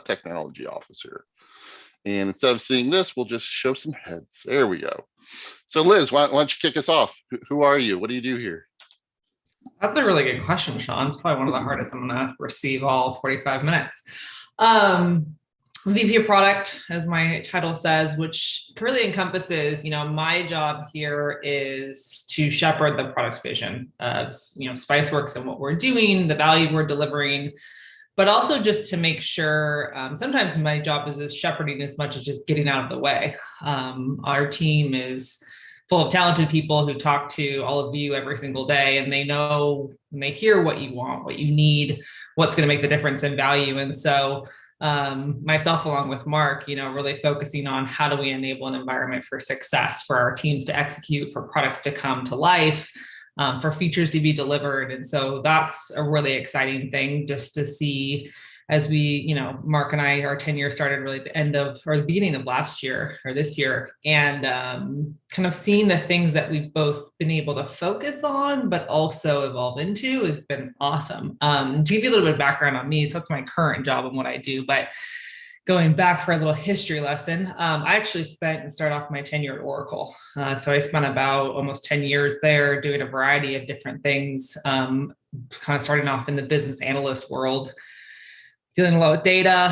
technology officer. And instead of seeing this, we'll just show some heads. There we go. So Liz, why don't you kick us off? Who are you? What do you do here? That's a really good question, Sean. It's probably one of the hardest I'm going to receive all 45 minutes. Um, VP of product, as my title says, which really encompasses, my job here is to shepherd the product vision of, Spiceworks and what we're doing, the value we're delivering, but also just to make sure, sometimes my job is shepherding as much as just getting out of the way. Our team is full of talented people who talk to all of you every single day, and they know and they hear what you want, what you need, what's going to make the difference in value. And so myself, along with Mark, really focusing on how do we enable an environment for success for our teams to execute, for products to come to life, for features to be delivered. And so that's a really exciting thing just to see as we, Mark and I, our tenure started really at the end of, or the beginning of last year or this year, and kind of seeing the things that we've both been able to focus on, but also evolve into has been awesome. To give you a little bit of background on me, so that's my current job and what I do, but going back for a little history lesson, I actually spent and started off my tenure at Oracle. So I spent about almost 10 years there doing a variety of different things, kind of starting off in the business analyst world, dealing a lot with data,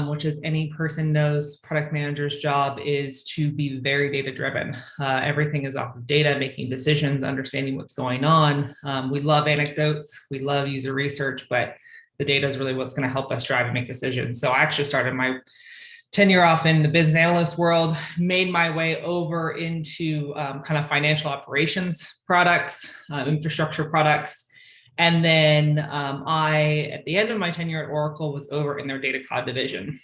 which as any person knows, product manager's job is to be very data driven. Everything is off of data, making decisions, understanding what's going on. We love anecdotes, we love user research, but the data is really what's going to help us drive and make decisions. So I actually started my tenure off in the business analyst world, made my way over into kind of financial operations products, infrastructure products. And then I, at the end of my tenure at Oracle, was over in their data cloud division,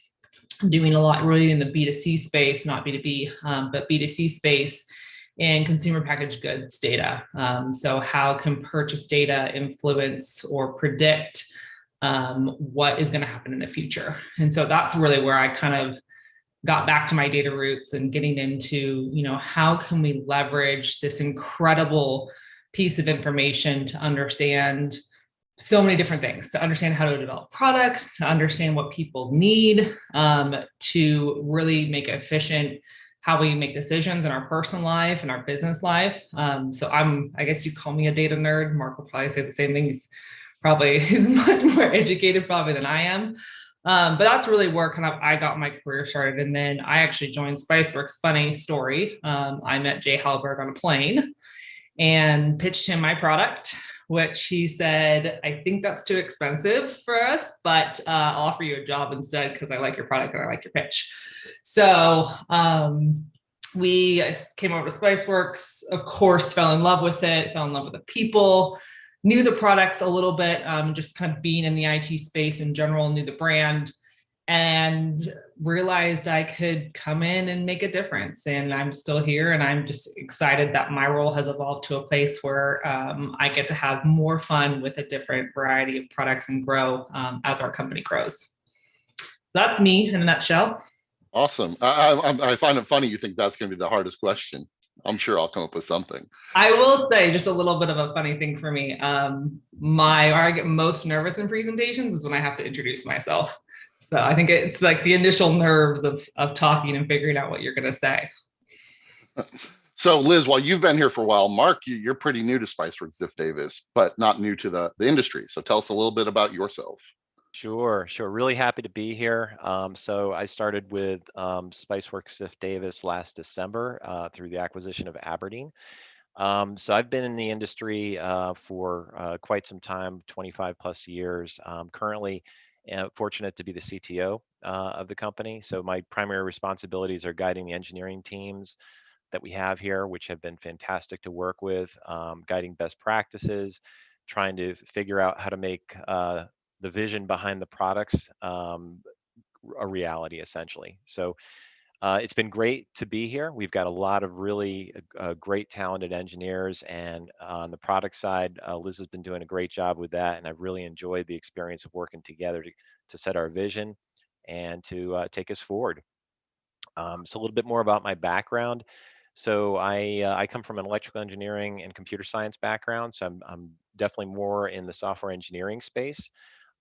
doing a lot really in the B2C space, not B2B, but B2C space in consumer packaged goods data. So how can purchase data influence or predict what is going to happen in the future? And so that's really where I kind of got back to my data roots and getting into, how can we leverage this incredible piece of information to understand so many different things, to understand how to develop products, to understand what people need, to really make it efficient how we make decisions in our personal life and our business life. So I guess you call me a data nerd. Mark will probably say the same thing. He's much more educated probably than I am. But that's really where kind of I got my career started. And then I actually joined Spiceworks. Funny story. I met Jay Dahlberg on a plane and pitched him my product, which he said, I think that's too expensive for us, but I'll offer you a job instead because I like your product and I like your pitch. So we came over to Spiceworks, of course, fell in love with it, fell in love with the people, knew the products a little bit, just kind of being in the IT space in general, knew the brand, and realized I could come in and make a difference. And I'm still here, and I'm just excited that my role has evolved to a place where I get to have more fun with a different variety of products and grow as our company grows. That's me in a nutshell. Awesome. I find it funny you think that's going to be the hardest question. I'm sure I'll come up with something. I will say just a little bit of a funny thing for me. Where I get most nervous in presentations is when I have to introduce myself. So I think it's like the initial nerves of talking and figuring out what you're going to say. So Liz, while you've been here for a while, Mark, you're pretty new to Spiceworks Ziff Davis, but not new to the industry. So tell us a little bit about yourself. Sure. Really happy to be here. So I started with Spiceworks Ziff Davis last December through the acquisition of Aberdeen. So I've been in the industry for quite some time, 25 plus years. Currently fortunate to be the CTO of the company. So my primary responsibilities are guiding the engineering teams that we have here, which have been fantastic to work with, guiding best practices, trying to figure out how to make the vision behind the products a reality, essentially. So it's been great to be here. We've got a lot of really great talented engineers, and on the product side, Liz has been doing a great job with that, and I've really enjoyed the experience of working together to set our vision and to take us forward. So a little bit more about my background. So I come from an electrical engineering and computer science background, so I'm definitely more in the software engineering space.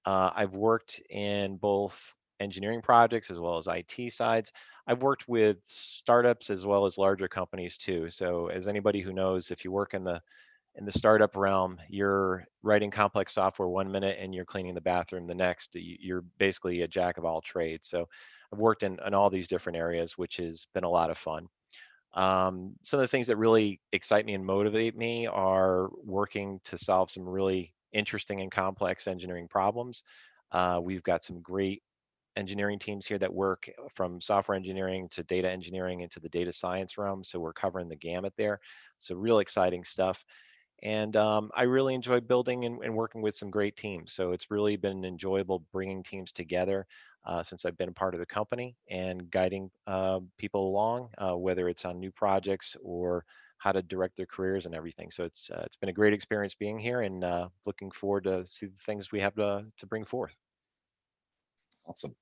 I've worked in both engineering projects as well as IT sides. I've worked with startups as well as larger companies too. So as anybody who knows, if you work in the startup realm, you're writing complex software one minute and you're cleaning the bathroom the next. You're basically a jack of all trades. So I've worked in all these different areas, which has been a lot of fun. Some of the things that really excite me and motivate me are working to solve some really interesting and complex engineering problems. We've got some great engineering teams here that work from software engineering to data engineering into the data science realm. So we're covering the gamut there. So real exciting stuff. And I really enjoy building and working with some great teams. So it's really been enjoyable bringing teams together since I've been a part of the company and guiding people along, whether it's on new projects or how to direct their careers and everything. So it's been a great experience being here, and looking forward to see the things we have to bring forth. Awesome.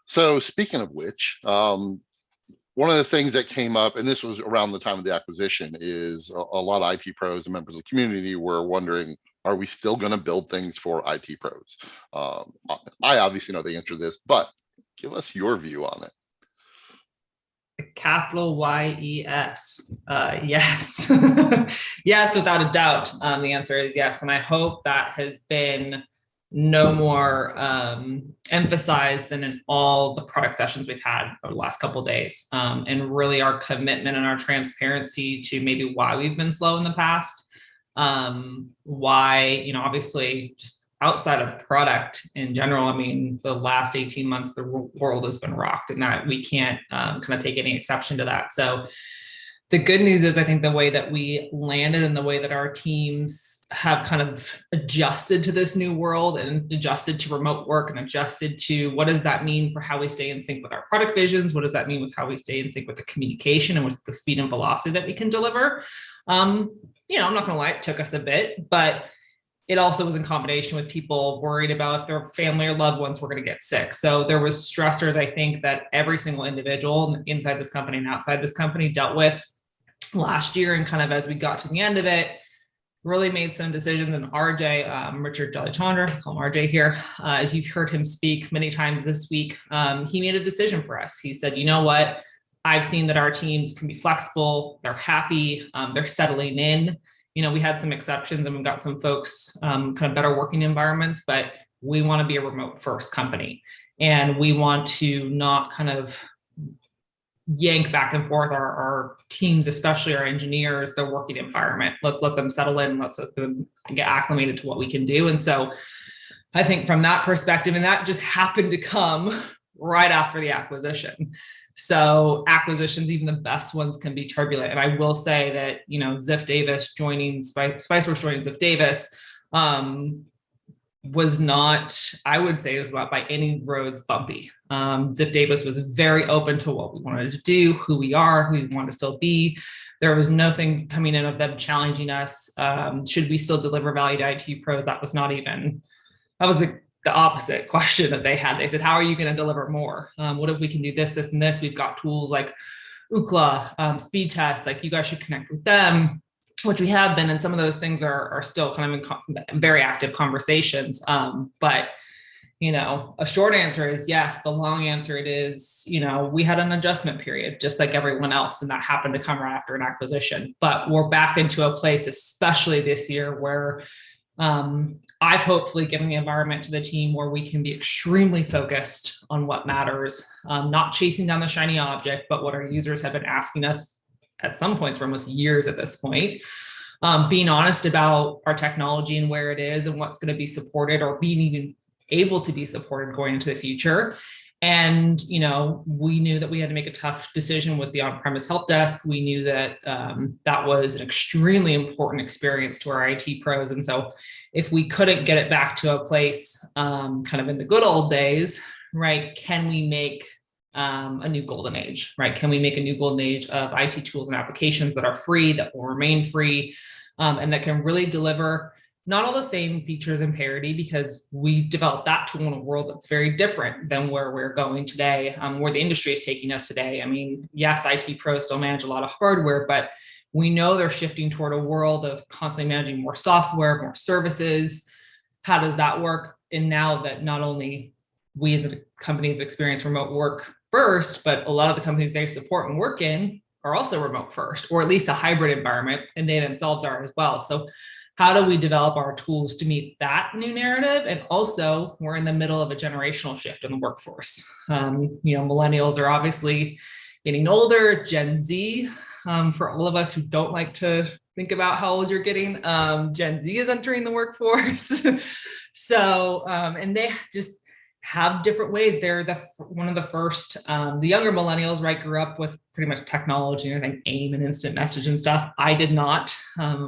So speaking of which, one of the things that came up, and this was around the time of the acquisition, is a lot of IT pros and members of the community were wondering, are we still going to build things for IT pros? I obviously know the answer to this, but give us your view on it. Capital YES. Yes. Yes, without a doubt. The answer is yes. And I hope that has been no more emphasized than in all the product sessions we've had over the last couple of days. And really our commitment and our transparency to maybe why we've been slow in the past. Why, obviously just outside of product in general, I mean, the last 18 months, the world has been rocked, and that we can't kind of take any exception to that. So the good news is I think the way that we landed and the way that our teams have kind of adjusted to this new world and adjusted to remote work and adjusted to what does that mean for how we stay in sync with our product visions? What does that mean with how we stay in sync with the communication and with the speed and velocity that we can deliver? I'm not going to lie, it took us a bit, but it also was in combination with people worried about if their family or loved ones were going to get sick. So there was stressors, I think, that every single individual inside this company and outside this company dealt with last year. And kind of as we got to the end of it, really made some decisions. And RJ, Richard Jelly-Chandra, I call him RJ here, as you've heard him speak many times this week, he made a decision for us. He said, you know what? I've seen that our teams can be flexible. They're happy. They're settling in. We had some exceptions and we've got some folks kind of better working environments, but we want to be a remote first company. And we want to not kind of yank back and forth our teams, especially our engineers, their working environment. Let's let them settle in. Let's let them get acclimated to what we can do. And so I think from that perspective, and that just happened to come right after the acquisition. So acquisitions, even the best ones, can be turbulent. And I will say that, Ziff Davis joining Spiceworks joining Ziff Davis was not, I would say, it was not by any roads bumpy. Ziff Davis was very open to what we wanted to do, who we are, who we want to still be. There was nothing coming in of them challenging us. Should we still deliver value to IT pros? That was not even, that was the opposite question that they had. They said, how are you going to deliver more? What if we can do this, this, and this? We've got tools like Ookla, speed test, like you guys should connect with them, which we have been. And some of those things are still kind of in very active conversations. But, a short answer is yes. The long answer it is, we had an adjustment period just like everyone else. And that happened to come right after an acquisition. But we're back into a place, especially this year, where I've hopefully given the environment to the team where we can be extremely focused on what matters, not chasing down the shiny object, but what our users have been asking us at some points for almost years at this point. Being honest about our technology and where it is and what's going to be supported or being even able to be supported going into the future. And, we knew that we had to make a tough decision with the on-premise help desk. We knew that that was an extremely important experience to our IT pros. And so if we couldn't get it back to a place kind of in the good old days, right, can we make a new golden age, right? Can we make a new golden age of IT tools and applications that are free, that will remain free, and that can really deliver not all the same features and parity, because we developed that tool in a world that's very different than where we're going today, where the industry is taking us today. I mean, yes, IT pros still manage a lot of hardware, but we know they're shifting toward a world of constantly managing more software, more services. How does that work? And now that not only we as a company have experienced remote work first, but a lot of the companies they support and work in are also remote first, or at least a hybrid environment, and they themselves are as well. So how do we develop our tools to meet that new narrative? And also, we're in the middle of a generational shift in the workforce. Millennials are obviously getting older, Gen Z, for all of us who don't like to think about how old you're getting, Gen Z is entering the workforce. So, and they just have different ways. They're one of the first, the younger millennials, right, grew up with pretty much technology, I think AIM and instant message and stuff. I did not,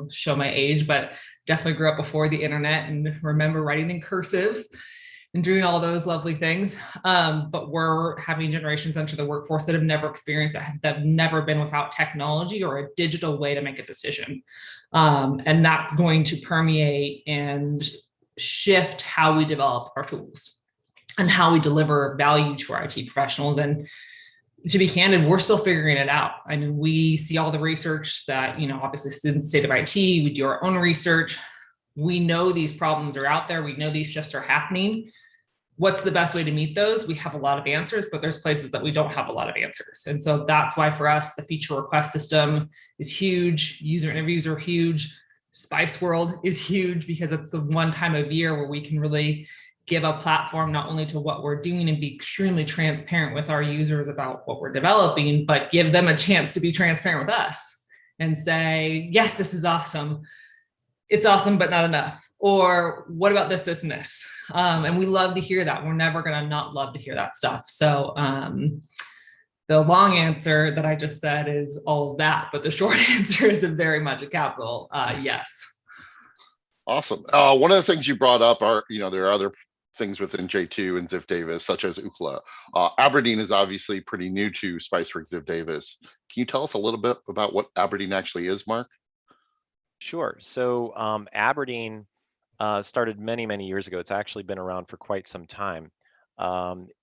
show my age, but definitely grew up before the internet and remember writing in cursive and doing all those lovely things. But we're having generations enter the workforce that have never experienced that have never been without technology or a digital way to make a decision. And that's going to permeate and shift how we develop our tools and how we deliver value to our IT professionals. And to be candid, we're still figuring it out. I mean, we see all the research that, obviously in the state of IT, we do our own research. We know these problems are out there. We know these shifts are happening. What's the best way to meet those? We have a lot of answers, but there's places that we don't have a lot of answers. And so that's why for us, the feature request system is huge. User interviews are huge. SpiceWorld is huge because it's the one time of year where we can really give a platform not only to what we're doing and be extremely transparent with our users about what we're developing, but give them a chance to be transparent with us and say, yes, this is awesome. It's awesome, but not enough. Or what about this, this, and this? And we love to hear that. We're never going to not love to hear that stuff. So the long answer that I just said is all of that, but the short answer is very much a capital yes. Awesome. One of the things you brought up are, there are other things within J2 and Ziff Davis, such as Ookla. Aberdeen is obviously pretty new to Spiceworks Ziff Davis. Can you tell us a little bit about what Aberdeen actually is, Mark? Sure. So Aberdeen started many, many years ago. It's actually been around for quite some time.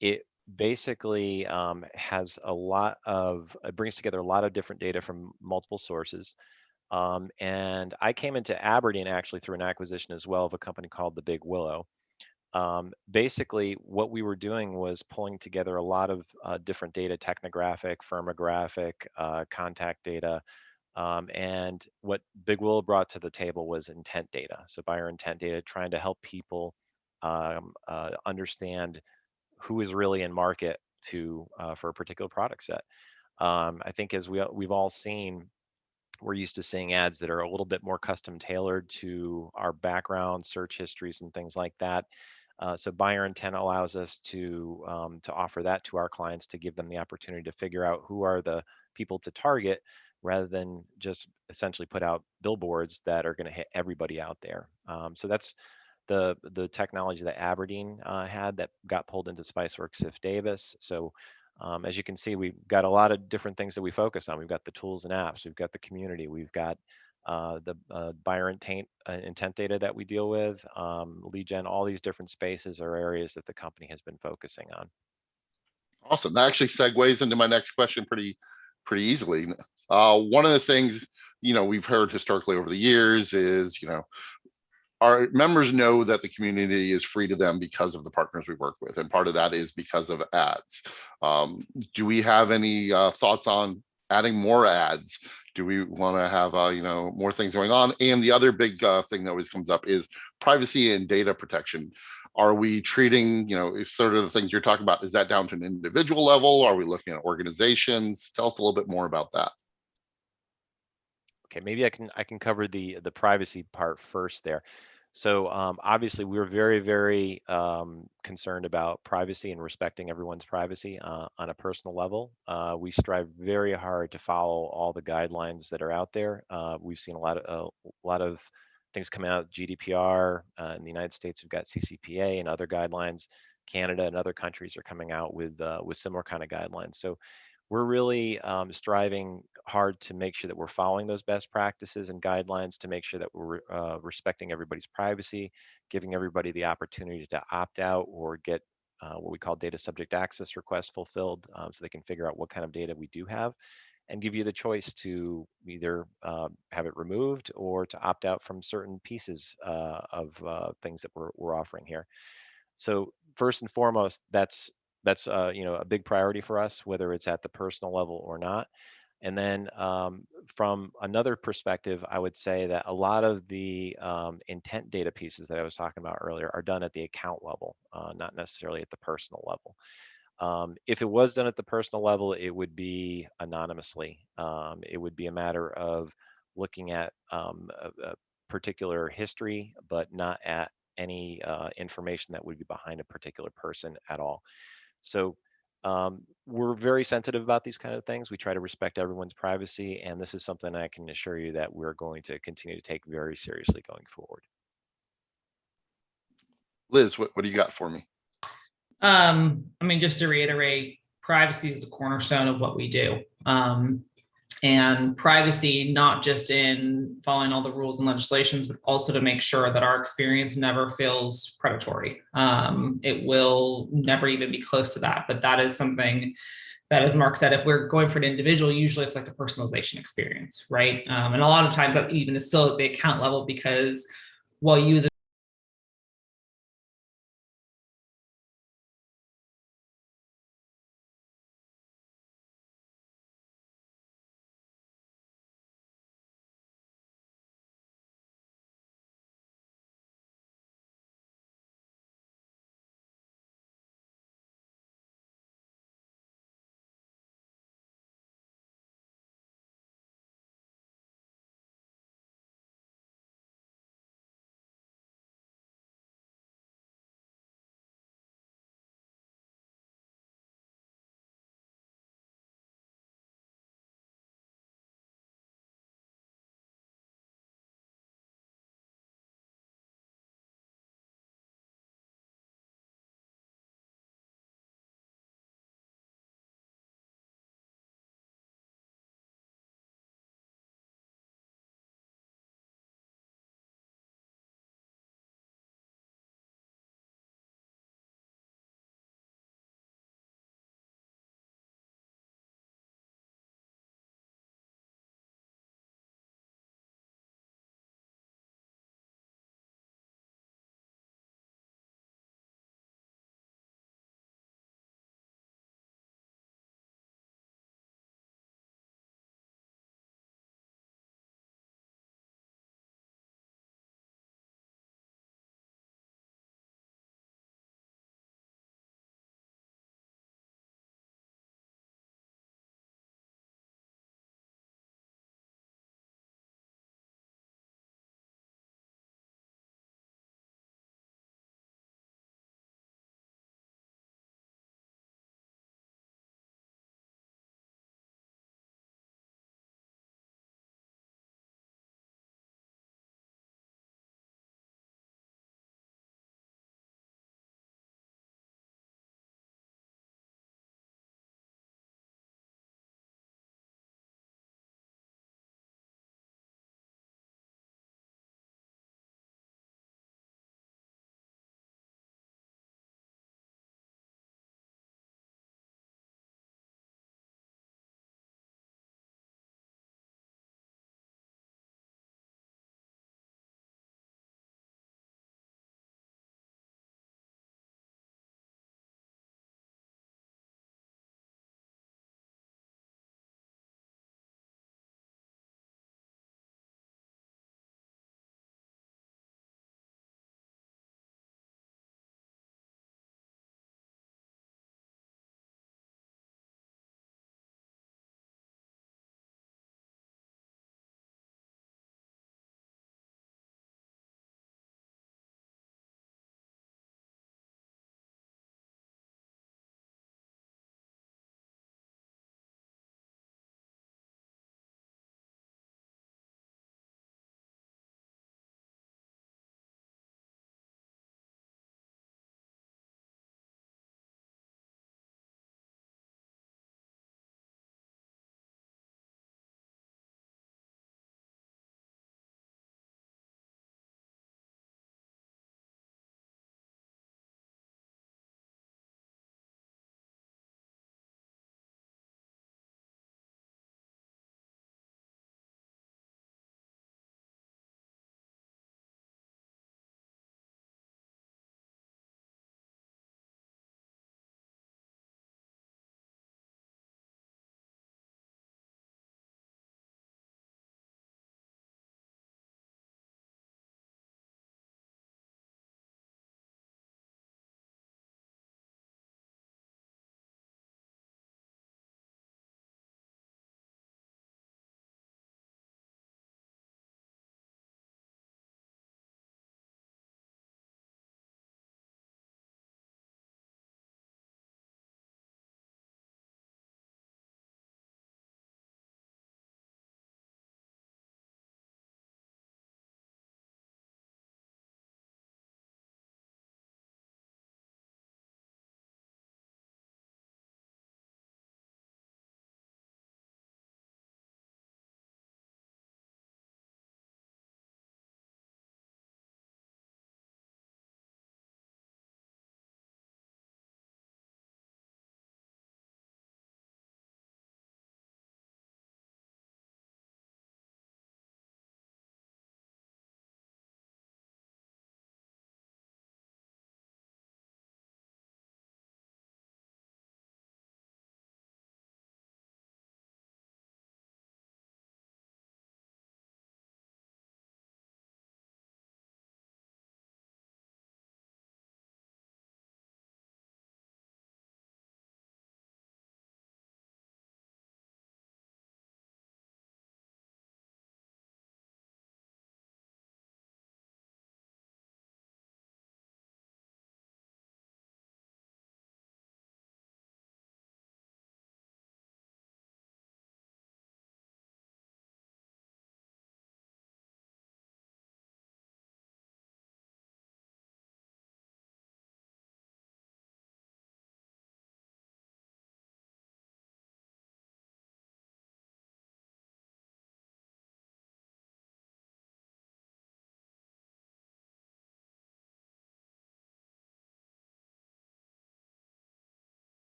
It basically has it brings together a lot of different data from multiple sources. And I came into Aberdeen actually through an acquisition as well of a company called the Big Willow. Basically, what we were doing was pulling together a lot of different data, technographic, firmographic, contact data. And what Big Willow brought to the table was intent data. So buyer intent data, trying to help people understand who is really in market for a particular product set. I think as we've all seen, we're used to seeing ads that are a little bit more custom tailored to our background, search histories, and things like that. So buyer intent allows us to offer that to our clients to give them the opportunity to figure out who are the people to target rather than just essentially put out billboards that are going to hit everybody out there. So that's the technology that Aberdeen had that got pulled into Spiceworks Ziff Davis. So as you can see, we've got a lot of different things that we focus on. We've got the tools and apps, we've got the community, we've got the buyer intent data that we deal with, lead gen, all these different spaces are areas that the company has been focusing on. Awesome. That actually segues into my next question pretty easily. One of the things, we've heard historically over the years is, our members know that the community is free to them because of the partners we work with. And part of that is because of ads. Do we have any thoughts on adding more ads? Do we want to have, more things going on? And the other big thing that always comes up is privacy and data protection. Are we treating, sort of the things you're talking about, is that down to an individual level? Are we looking at organizations? Tell us a little bit more about that. Okay, maybe I can cover the privacy part first there. So obviously, we're very, very concerned about privacy and respecting everyone's privacy on a personal level. We strive very hard to follow all the guidelines that are out there. We've seen a lot of things come out, GDPR in the United States. We've got CCPA and other guidelines. Canada and other countries are coming out with similar kind of guidelines. So we're really striving hard to make sure that we're following those best practices and guidelines to make sure that we're respecting everybody's privacy, giving everybody the opportunity to opt out or get what we call data subject access requests fulfilled so they can figure out what kind of data we do have and give you the choice to either have it removed or to opt out from certain pieces of things that we're offering here. So first and foremost, that's a big priority for us, whether it's at the personal level or not. And then from another perspective, I would say that a lot of the intent data pieces that I was talking about earlier are done at the account level, not necessarily at the personal level. If it was done at the personal level, it would be anonymously. It would be a matter of looking at a particular history, but not at any information that would be behind a particular person at all. So we're very sensitive about these kind of things. We try to respect everyone's privacy, and this is something I can assure you that we're going to continue to take very seriously going forward. Liz, what do you got for me? I mean, just to reiterate, privacy is the cornerstone of what we do. And privacy, not just in following all the rules and legislations, but also to make sure that our experience never feels predatory. It will never even be close to that, but that is something that, as Mark said, if we're going for an individual, usually it's like a personalization experience, right? And a lot of times that even is still at the account level, because while you as a